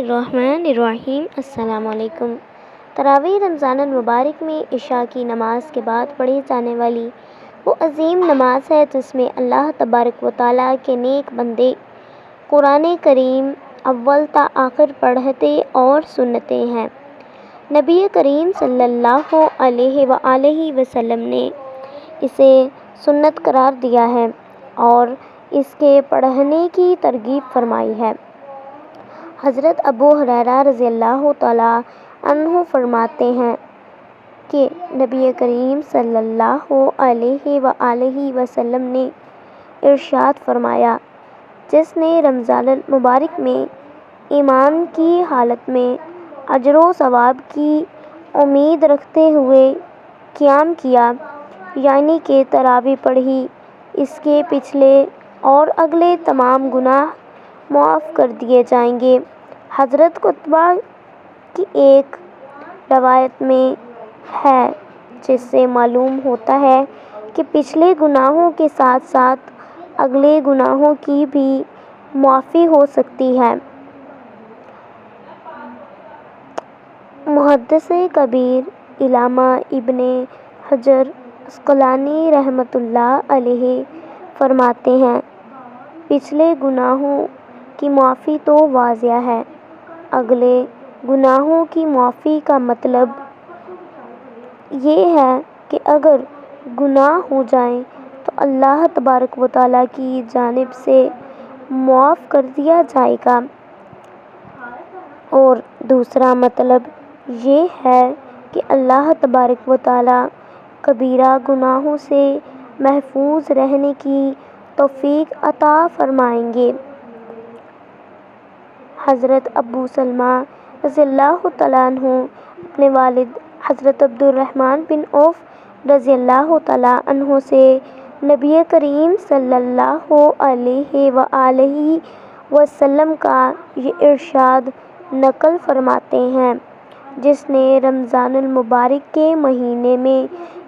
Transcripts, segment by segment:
الرحمن الرحیم۔ السلام علیکم۔ تراویح رمضان المبارک میں عشاء کی نماز کے بعد پڑھی جانے والی وہ عظیم نماز ہے جس میں اللہ تبارک و تعالیٰ کے نیک بندے قرآن کریم اول تا آخر پڑھتے اور سنتے ہیں۔ نبی کریم صلی اللہ علیہ وآلہ وسلم نے اسے سنت قرار دیا ہے اور اس کے پڑھنے کی ترغیب فرمائی ہے۔ حضرت ابو ہریرہ رضی اللہ تعالیٰ عنہ فرماتے ہیں کہ نبی کریم صلی اللہ علیہ وآلہ وسلم نے ارشاد فرمایا، جس نے رمضان المبارک میں ایمان کی حالت میں اجر و ثواب کی امید رکھتے ہوئے قیام کیا، یعنی کہ تراویح پڑھی، اس کے پچھلے اور اگلے تمام گناہ معاف کر دیے جائیں گے۔ حضرت قتادہ کی ایک روایت میں ہے جس سے معلوم ہوتا ہے کہ پچھلے گناہوں کے ساتھ ساتھ اگلے گناہوں کی بھی معافی ہو سکتی ہے۔ محدث کبیر علامہ ابن حجر عسقلانی رحمۃ اللہ علیہ فرماتے ہیں، پچھلے گناہوں کی معافی تو واضح ہے، اگلے گناہوں کی معافی کا مطلب یہ ہے کہ اگر گناہ ہو جائیں تو اللہ تبارک و تعالیٰ کی جانب سے معاف کر دیا جائے گا، اور دوسرا مطلب یہ ہے کہ اللہ تبارک و تعالیٰ کبیرہ گناہوں سے محفوظ رہنے کی توفیق عطا فرمائیں گے۔ حضرت ابو سلمہ رضی اللہ تعالیٰ عنہ اپنے والد حضرت عبد الرحمن بن عوف رضی اللہ تعالیٰ عنہ سے نبی کریم صلی اللہ علیہ وآلہ وسلم کا یہ ارشاد نقل فرماتے ہیں، جس نے رمضان المبارک کے مہینے میں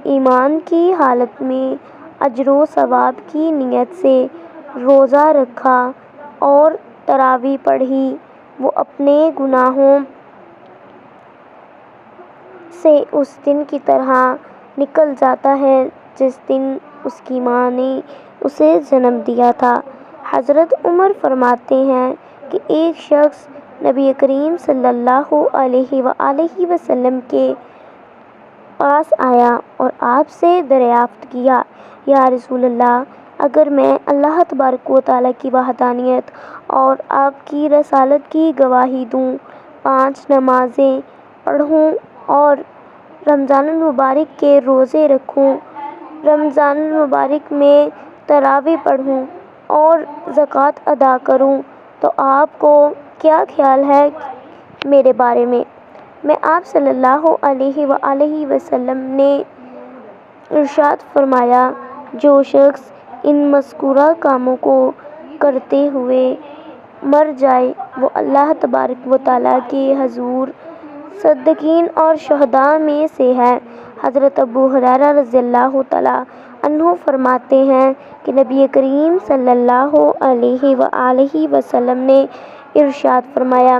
ایمان کی حالت میں اجر و ثواب کی نیت سے روزہ رکھا اور تراویح پڑھی، وہ اپنے گناہوں سے اس دن کی طرح نکل جاتا ہے جس دن اس کی ماں نے اسے جنم دیا تھا۔ حضرت عمر فرماتے ہیں کہ ایک شخص نبی کریم صلی اللہ علیہ وآلہ وسلم کے پاس آیا اور آپ سے دریافت کیا، یا رسول اللہ، اگر میں اللہ تبارک و تعالیٰ کی وحدانیت اور آپ کی رسالت کی گواہی دوں، 5 نمازیں پڑھوں اور رمضان المبارک کے روزے رکھوں، رمضان المبارک میں تراویح پڑھوں اور زکوٰۃ ادا کروں، تو آپ کو کیا خیال ہے میرے بارے میں؟ آپ صلی اللہ علیہ وآلہ وسلم نے ارشاد فرمایا، جو شخص ان مذکورہ کاموں کو کرتے ہوئے مر جائے وہ اللہ تبارک و تعالیٰ کے حضور صدیقین اور شہداء میں سے ہے۔ حضرت ابو ہریرہ رضی اللہ تعالیٰ عنہ فرماتے ہیں کہ نبی کریم صلی اللہ علیہ وآلہ وسلم نے ارشاد فرمایا،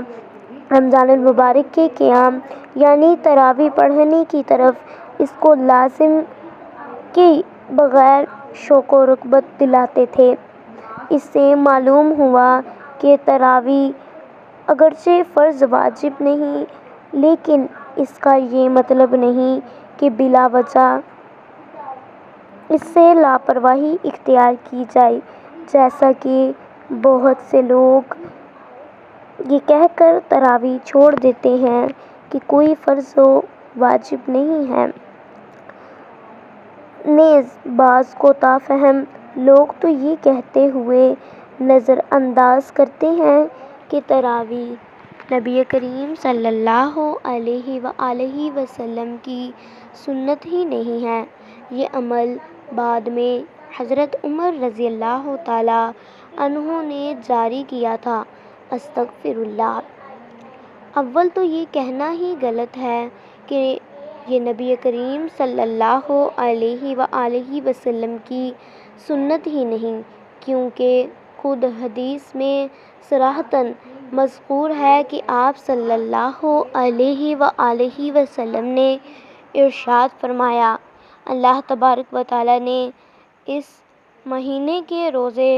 رمضان المبارک کے قیام یعنی تراویح پڑھنے کی طرف اس کو لازم کے بغیر شوق و رغبت دلاتے تھے۔ اس سے معلوم ہوا کہ تراویح اگرچہ فرض واجب نہیں، لیکن اس کا یہ مطلب نہیں کہ بلا وجہ اس سے لاپرواہی اختیار کی جائے، جیسا کہ بہت سے لوگ یہ کہہ کر تراویح چھوڑ دیتے ہیں کہ کوئی فرض و واجب نہیں ہے۔ نیز بعض کوتاہ فہم لوگ تو یہ کہتے ہوئے نظر انداز کرتے ہیں کہ تراویح نبی کریم صلی اللہ علیہ وآلہ وسلم کی سنت ہی نہیں ہے، یہ عمل بعد میں حضرت عمر رضی اللہ تعالیٰ عنہ نے جاری کیا تھا۔ استغفر اللہ! اول تو یہ کہنا ہی غلط ہے کہ یہ نبی کریم صلی اللہ علیہ وآلہ وسلم کی سنت ہی نہیں، کیونکہ خود حدیث میں صراحتاً مذکور ہے کہ آپ صلی اللہ علیہ وآلہ وسلم نے ارشاد فرمایا، اللہ تبارک و تعالیٰ نے اس مہینے کے روزے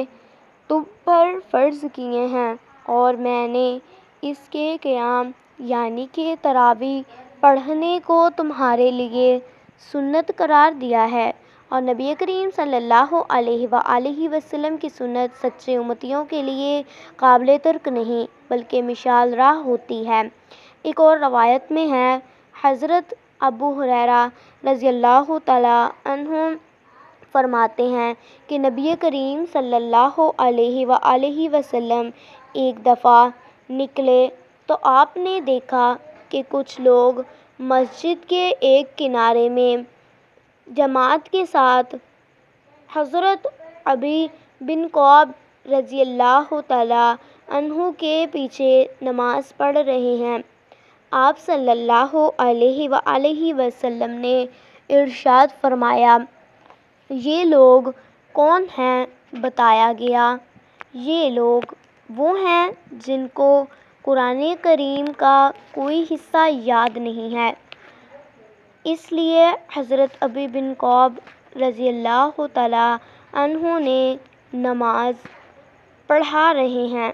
تم پر فرض کیے ہیں اور میں نے اس کے قیام یعنی کہ تراویح پڑھنے کو تمہارے لیے سنت قرار دیا ہے، اور نبی کریم صلی اللہ علیہ وآلہ وسلم کی سنت سچے امتیوں کے لیے قابل ترک نہیں بلکہ مشال راہ ہوتی ہے۔ ایک اور روایت میں ہے، حضرت ابو ہریرہ رضی اللہ تعالیٰ عنہ فرماتے ہیں کہ نبی کریم صلی اللہ علیہ وآلہ وسلم ایک دفعہ نکلے تو آپ نے دیکھا کہ کچھ لوگ مسجد کے ایک کنارے میں جماعت کے ساتھ حضرت ابی بن کعب رضی اللہ تعالیٰ عنہ کے پیچھے نماز پڑھ رہے ہیں۔ آپ صلی اللہ علیہ وآلہ وسلم نے ارشاد فرمایا، یہ لوگ کون ہیں؟ بتایا گیا، یہ لوگ وہ ہیں جن کو قرآن کریم کا کوئی حصہ یاد نہیں ہے، اس لیے حضرت ابی بن کعب رضی اللہ تعالیٰ عنہ نے نماز پڑھا رہے ہیں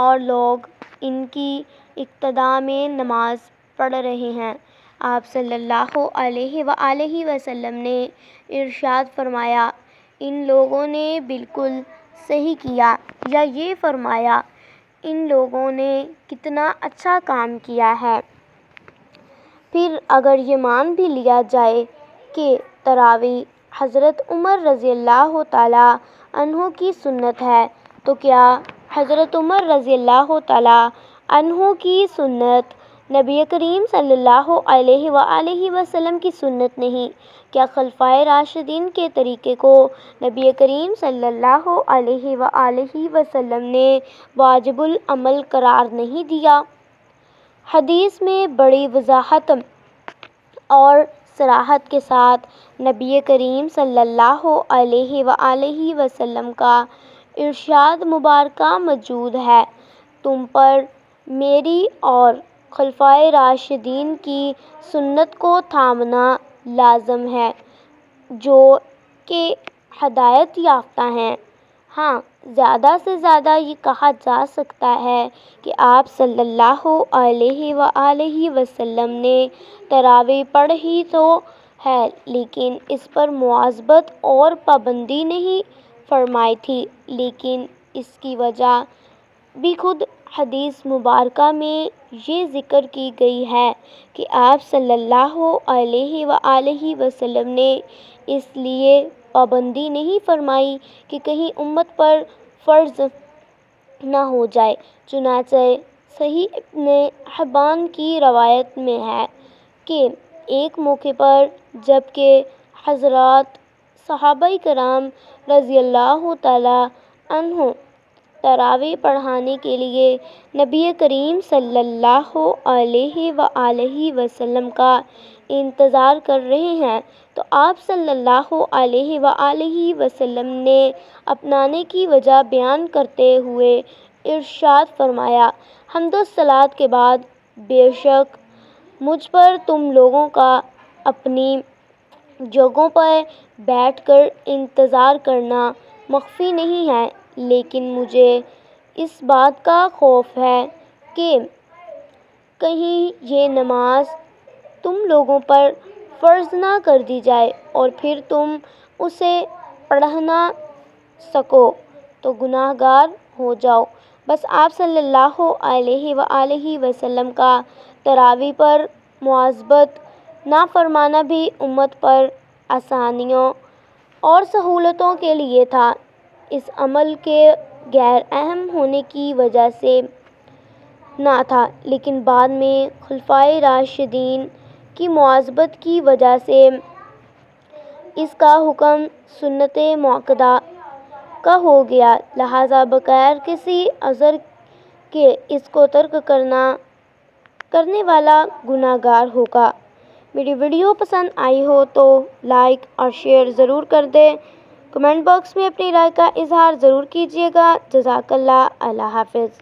اور لوگ ان کی اقتداء میں نماز پڑھ رہے ہیں۔ آپ صلی اللہ علیہ وآلہ وسلم نے ارشاد فرمایا، ان لوگوں نے بالکل صحیح کیا، یا یہ فرمایا، ان لوگوں نے کتنا اچھا کام کیا ہے۔ پھر اگر یہ مان بھی لیا جائے کہ تراویح حضرت عمر رضی اللہ تعالیٰ عنہ کی سنت ہے، تو کیا حضرت عمر رضی اللہ تعالیٰ عنہ کی سنت نبی کریم صلی اللہ علیہ وآلہ وسلم کی سنت نہیں؟ کیا خلفائے راشدین کے طریقے کو نبی کریم صلی اللہ علیہ وآلہ وسلم نے واجب العمل قرار نہیں دیا؟ حدیث میں بڑی وضاحت اور صراحت کے ساتھ نبی کریم صلی اللہ علیہ وآلہ وسلم کا ارشاد مبارکہ موجود ہے، تم پر میری اور خلفائے راشدین کی سنت کو تھامنا لازم ہے جو کہ ہدایت یافتہ ہیں۔ ہاں، زیادہ سے زیادہ یہ کہا جا سکتا ہے کہ آپ صلی اللہ علیہ وآلہ وسلم نے تراویح پڑھی تو ہے لیکن اس پر مواظبت اور پابندی نہیں فرمائی تھی، لیکن اس کی وجہ بھی خود حدیث مبارکہ میں یہ ذکر کی گئی ہے کہ آپ صلی اللہ علیہ وآلہ وسلم نے اس لیے پابندی نہیں فرمائی کہ کہیں امت پر فرض نہ ہو جائے۔ چنانچہ صحیح ابن حبان کی روایت میں ہے کہ ایک موقع پر جب کہ حضرات صحابہ کرام رضی اللہ تعالیٰ عنہ تراویح پڑھانے کے لیے نبی کریم صلی اللہ علیہ وآلہ وسلم کا انتظار کر رہے ہیں، تو آپ صلی اللہ علیہ وآلہ وسلم نے اپنانے کی وجہ بیان کرتے ہوئے ارشاد فرمایا، حمد و صلوات کے بعد بے شک مجھ پر تم لوگوں کا اپنی جگہوں پر بیٹھ کر انتظار کرنا مخفی نہیں ہے، لیکن مجھے اس بات کا خوف ہے کہ کہیں یہ نماز تم لوگوں پر فرض نہ کر دی جائے اور پھر تم اسے پڑھ نہ سکو تو گناہ گار ہو جاؤ۔ بس آپ صلی اللہ علیہ وآلہ وسلم کا تراویح پر مواظبت نہ فرمانا بھی امت پر آسانیوں اور سہولتوں کے لیے تھا، اس عمل کے غیر اہم ہونے کی وجہ سے نہ تھا، لیکن بعد میں خلفائے راشدین کی مواظبت کی وجہ سے اس کا حکم سنت مؤکدہ کا ہو گیا، لہٰذا بغیر کسی عذر کے اس کو ترک کرنے والا گناہ گار ہوگا۔ میری ویڈیو پسند آئی ہو تو لائک اور شیئر ضرور کر دیں۔ کمنٹ باکس میں اپنی رائے کا اظہار ضرور کیجیے گا۔ جزاک اللہ۔ اللہ حافظ۔